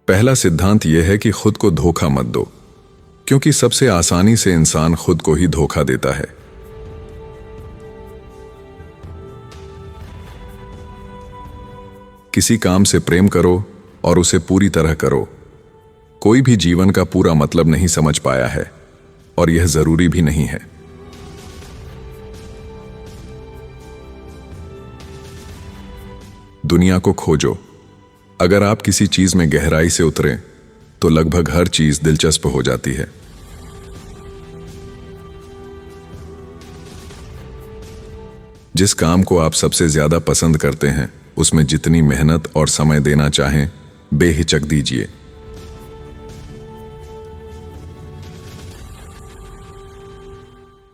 पहला सिद्धांत यह है कि खुद को धोखा मत दो, क्योंकि सबसे आसानी से इंसान खुद को ही धोखा देता है। किसी काम से प्रेम करो और उसे पूरी तरह करो। कोई भी जीवन का पूरा मतलब नहीं समझ पाया है, और यह जरूरी भी नहीं है। दुनिया को खोजो। अगर आप किसी चीज में गहराई से उतरें तो लगभग हर चीज दिलचस्प हो जाती है। जिस काम को आप सबसे ज्यादा पसंद करते हैं, उसमें जितनी मेहनत और समय देना चाहें, बेहिचक दीजिए।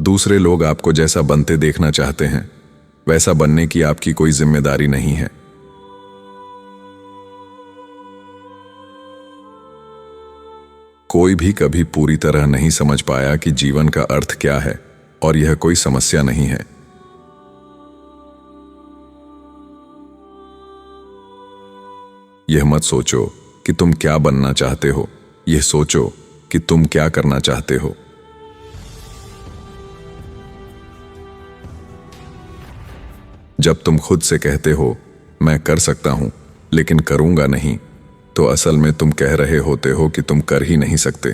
दूसरे लोग आपको जैसा बनते देखना चाहते हैं, वैसा बनने की आपकी कोई जिम्मेदारी नहीं है। कोई भी कभी पूरी तरह नहीं समझ पाया कि जीवन का अर्थ क्या है, और यह कोई समस्या नहीं है। यह मत सोचो कि तुम क्या बनना चाहते हो, यह सोचो कि तुम क्या करना चाहते हो। जब तुम खुद से कहते हो मैं कर सकता हूं लेकिन करूंगा नहीं, तो असल में तुम कह रहे होते हो कि तुम कर ही नहीं सकते।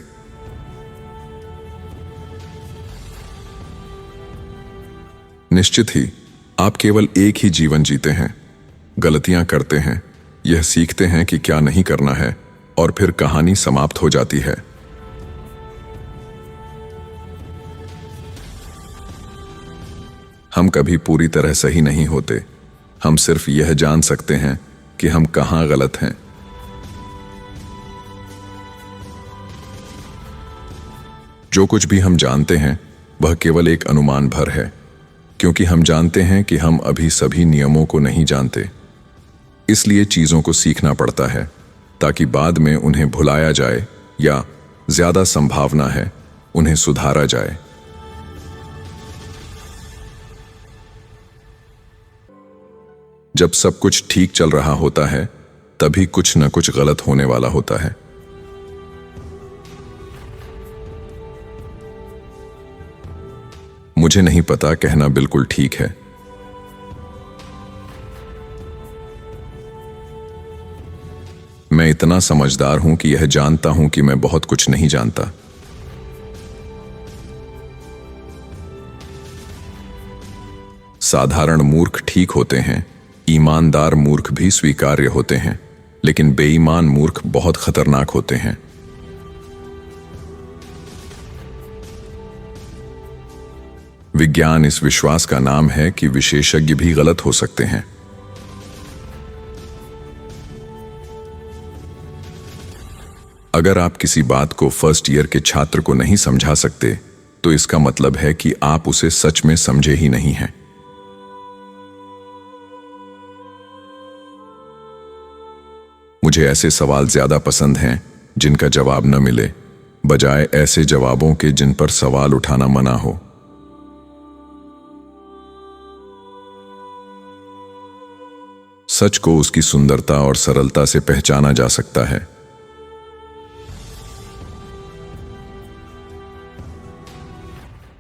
निश्चित ही आप केवल एक ही जीवन जीते हैं, गलतियां करते हैं, यह सीखते हैं कि क्या नहीं करना है, और फिर कहानी समाप्त हो जाती है। हम कभी पूरी तरह सही नहीं होते, हम सिर्फ यह जान सकते हैं कि हम कहां गलत हैं। जो कुछ भी हम जानते हैं वह केवल एक अनुमान भर है, क्योंकि हम जानते हैं कि हम अभी सभी नियमों को नहीं जानते। इसलिए चीजों को सीखना पड़ता है ताकि बाद में उन्हें भुलाया जाए, या ज्यादा संभावना है उन्हें सुधारा जाए। जब सब कुछ ठीक चल रहा होता है, तभी कुछ न कुछ गलत होने वाला होता है। मुझे नहीं पता कहना बिल्कुल ठीक है। मैं इतना समझदार हूं कि यह जानता हूं कि मैं बहुत कुछ नहीं जानता। साधारण मूर्ख ठीक होते हैं, ईमानदार मूर्ख भी स्वीकार्य होते हैं, लेकिन बेईमान मूर्ख बहुत खतरनाक होते हैं। विज्ञान इस विश्वास का नाम है कि विशेषज्ञ भी गलत हो सकते हैं। अगर आप किसी बात को फर्स्ट ईयर के छात्र को नहीं समझा सकते, तो इसका मतलब है कि आप उसे सच में समझे ही नहीं हैं। मुझे ऐसे सवाल ज्यादा पसंद हैं जिनका जवाब न मिले, बजाय ऐसे जवाबों के जिन पर सवाल उठाना मना हो। सच को उसकी सुंदरता और सरलता से पहचाना जा सकता है।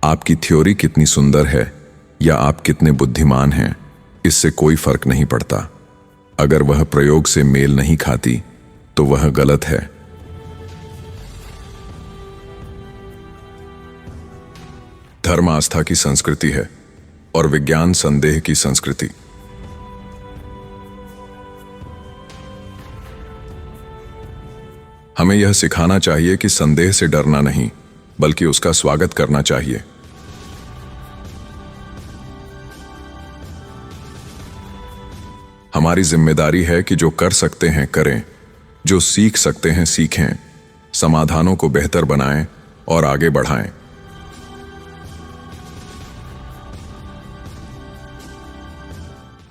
आपकी थ्योरी कितनी सुंदर है या आप कितने बुद्धिमान हैं, इससे कोई फर्क नहीं पड़ता। अगर वह प्रयोग से मेल नहीं खाती, तो वह गलत है। धर्म आस्था की संस्कृति है और विज्ञान संदेह की संस्कृति। हमें यह सिखाना चाहिए कि संदेह से डरना नहीं, बल्कि उसका स्वागत करना चाहिए। हमारी जिम्मेदारी है कि जो कर सकते हैं करें, जो सीख सकते हैं सीखें, समाधानों को बेहतर बनाएं और आगे बढ़ाएं।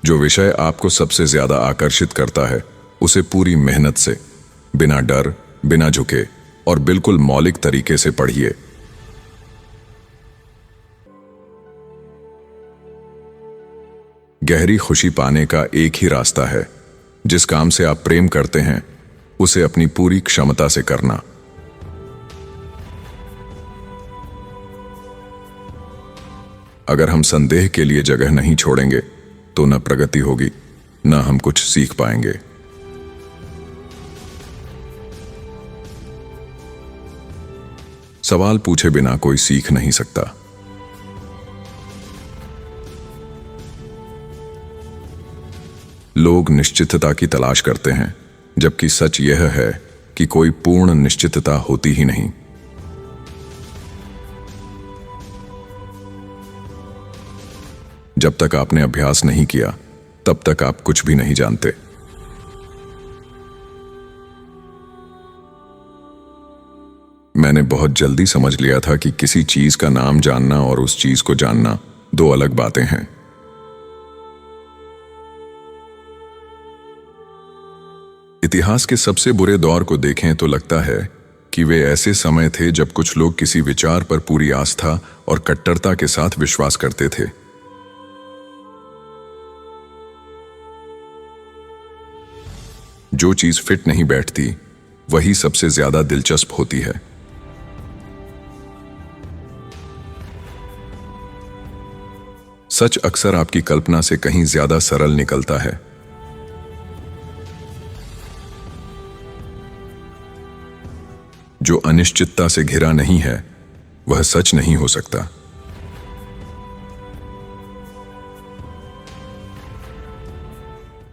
जो विषय आपको सबसे ज्यादा आकर्षित करता है, उसे पूरी मेहनत से, बिना डर, बिना झुके और बिल्कुल मौलिक तरीके से पढ़िए। गहरी खुशी पाने का एक ही रास्ता है। जिस काम से आप प्रेम करते हैं, उसे अपनी पूरी क्षमता से करना। अगर हम संदेह के लिए जगह नहीं छोड़ेंगे तो न प्रगति होगी, न हम कुछ सीख पाएंगे। सवाल पूछे बिना कोई सीख नहीं सकता। लोग निश्चितता की तलाश करते हैं, जबकि सच यह है कि कोई पूर्ण निश्चितता होती ही नहीं। जब तक आपने अभ्यास नहीं किया, तब तक आप कुछ भी नहीं जानते। मैंने बहुत जल्दी समझ लिया था कि किसी चीज का नाम जानना और उस चीज को जानना दो अलग बातें हैं। इतिहास के सबसे बुरे दौर को देखें तो लगता है कि वे ऐसे समय थे जब कुछ लोग किसी विचार पर पूरी आस्था और कट्टरता के साथ विश्वास करते थे। जो चीज फिट नहीं बैठती, वही सबसे ज्यादा दिलचस्प होती है। सच अक्सर आपकी कल्पना से कहीं ज्यादा सरल निकलता है। जो अनिश्चितता से घिरा नहीं है, वह सच नहीं हो सकता।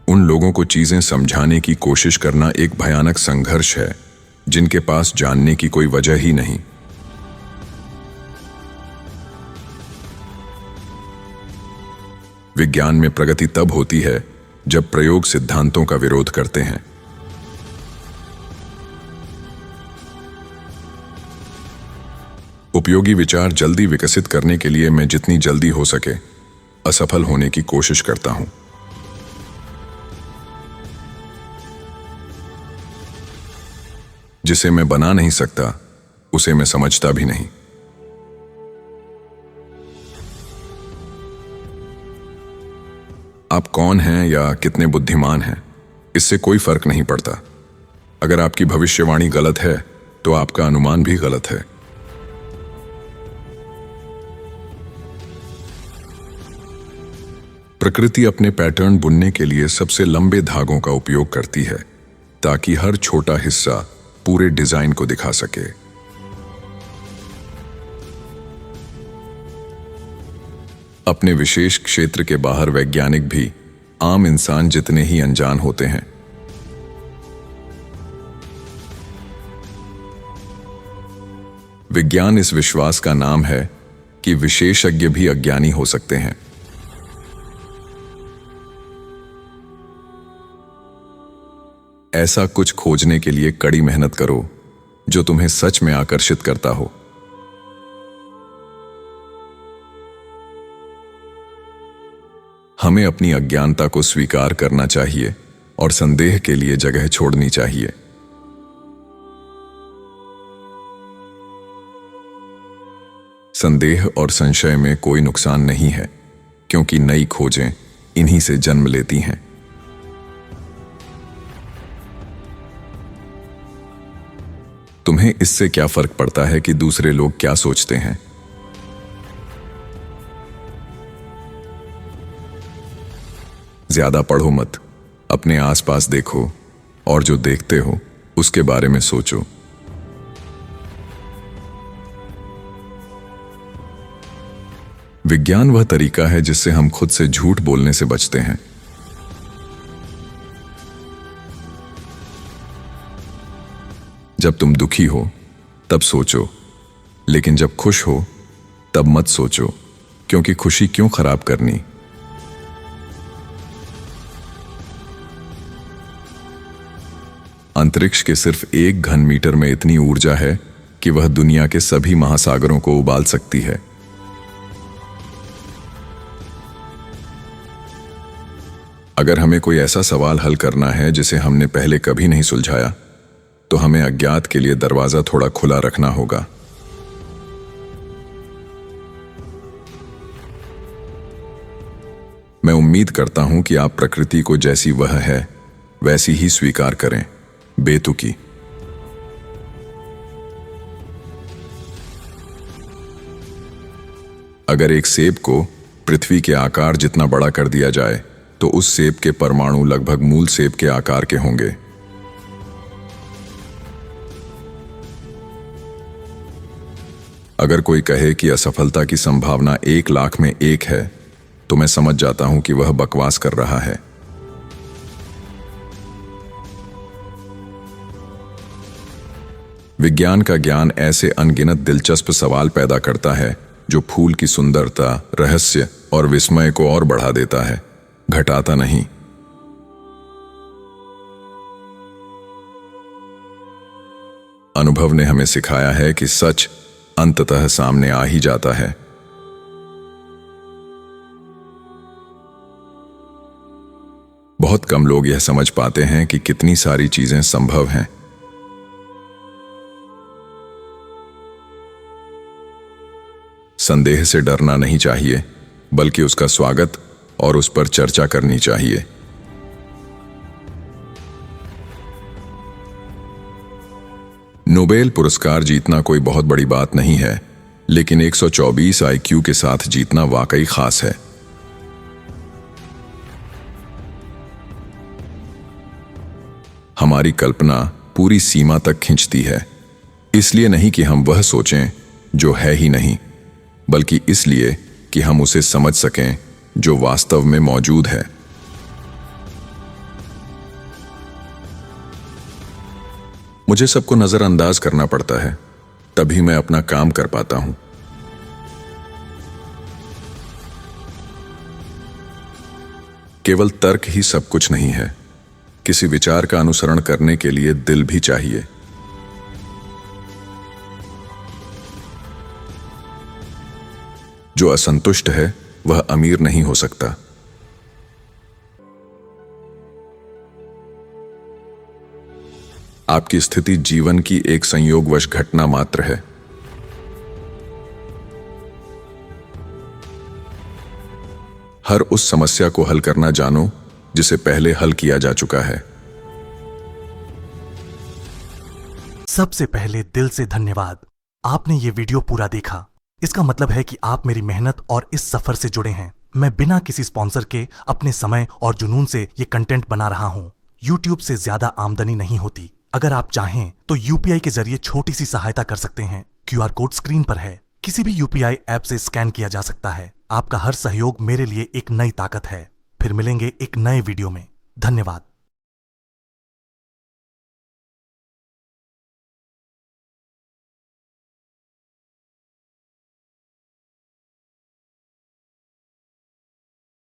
उन लोगों को चीजें समझाने की कोशिश करना एक भयानक संघर्ष है, जिनके पास जानने की कोई वजह ही नहीं। विज्ञान में प्रगति तब होती है जब प्रयोग सिद्धांतों का विरोध करते हैं। उपयोगी विचार जल्दी विकसित करने के लिए मैं जितनी जल्दी हो सके असफल होने की कोशिश करता हूं। जिसे मैं बना नहीं सकता, उसे मैं समझता भी नहीं। आप कौन हैं या कितने बुद्धिमान हैं, इससे कोई फर्क नहीं पड़ता। अगर आपकी भविष्यवाणी गलत है, तो आपका अनुमान भी गलत है। प्रकृति अपने पैटर्न बुनने के लिए सबसे लंबे धागों का उपयोग करती है, ताकि हर छोटा हिस्सा पूरे डिजाइन को दिखा सके। अपने विशेष क्षेत्र के बाहर वैज्ञानिक भी आम इंसान जितने ही अनजान होते हैं। विज्ञान इस विश्वास का नाम है कि विशेषज्ञ भी अज्ञानी हो सकते हैं। ऐसा कुछ खोजने के लिए कड़ी मेहनत करो जो तुम्हें सच में आकर्षित करता हो। हमें अपनी अज्ञानता को स्वीकार करना चाहिए और संदेह के लिए जगह छोड़नी चाहिए। संदेह और संशय में कोई नुकसान नहीं है, क्योंकि नई खोजें इन्हीं से जन्म लेती हैं। तुम्हें इससे क्या फर्क पड़ता है कि दूसरे लोग क्या सोचते हैं? ज्यादा पढ़ो मत, अपने आसपास देखो और जो देखते हो उसके बारे में सोचो। विज्ञान वह तरीका है जिससे हम खुद से झूठ बोलने से बचते हैं। जब तुम दुखी हो तब सोचो, लेकिन जब खुश हो तब मत सोचो, क्योंकि खुशी क्यों खराब करनी। अंतरिक्ष के सिर्फ 1 घन मीटर में इतनी ऊर्जा है कि वह दुनिया के सभी महासागरों को उबाल सकती है। अगर हमें कोई ऐसा सवाल हल करना है जिसे हमने पहले कभी नहीं सुलझाया, तो हमें अज्ञात के लिए दरवाजा थोड़ा खुला रखना होगा। मैं उम्मीद करता हूं कि आप प्रकृति को जैसी वह है वैसी ही स्वीकार करें बेतुकी। अगर एक सेब को पृथ्वी के आकार जितना बड़ा कर दिया जाए तो उस सेब के परमाणु लगभग मूल सेब के आकार के होंगे। अगर कोई कहे कि असफलता की संभावना 1,00,000 में 1 है तो मैं समझ जाता हूं कि वह बकवास कर रहा है। विज्ञान का ज्ञान ऐसे अनगिनत दिलचस्प सवाल पैदा करता है जो फूल की सुंदरता, रहस्य और विस्मय को और बढ़ा देता है, घटाता नहीं। अनुभव ने हमें सिखाया है कि सच अंततः सामने आ ही जाता है। बहुत कम लोग यह समझ पाते हैं कि कितनी सारी चीजें संभव हैं। संदेह से डरना नहीं चाहिए, बल्कि उसका स्वागत और उस पर चर्चा करनी चाहिए। नोबेल पुरस्कार जीतना कोई बहुत बड़ी बात नहीं है, लेकिन 124 IQ के साथ जीतना वाकई खास है। हमारी कल्पना पूरी सीमा तक खिंचती है, इसलिए नहीं कि हम वह सोचें जो है ही नहीं, बल्कि इसलिए कि हम उसे समझ सकें जो वास्तव में मौजूद है। मुझे सबको नजरअंदाज करना पड़ता है, तभी मैं अपना काम कर पाता हूं। केवल तर्क ही सब कुछ नहीं है, किसी विचार का अनुसरण करने के लिए दिल भी चाहिए। जो असंतुष्ट है वह अमीर नहीं हो सकता। आपकी स्थिति जीवन की एक संयोगवश घटना मात्र है। हर उस समस्या को हल करना जानो जिसे पहले हल किया जा चुका है। सबसे पहले दिल से धन्यवाद। आपने ये वीडियो पूरा देखा, इसका मतलब है कि आप मेरी मेहनत और इस सफर से जुड़े हैं। मैं बिना किसी स्पॉन्सर के अपने समय और जुनून से ये कंटेंट बना रहा हूँ। YouTube से ज्यादा आमदनी नहीं होती। अगर आप चाहें तो UPI के जरिए छोटी सी सहायता कर सकते हैं। QR कोड स्क्रीन पर है। किसी भी UPI ऐप से स्कैन किया जा सकता है। आपका हर सहयोग मेरे लिए एक नई ताकत है। फिर मिलेंगे एक नए वीडियो में। धन्यवाद।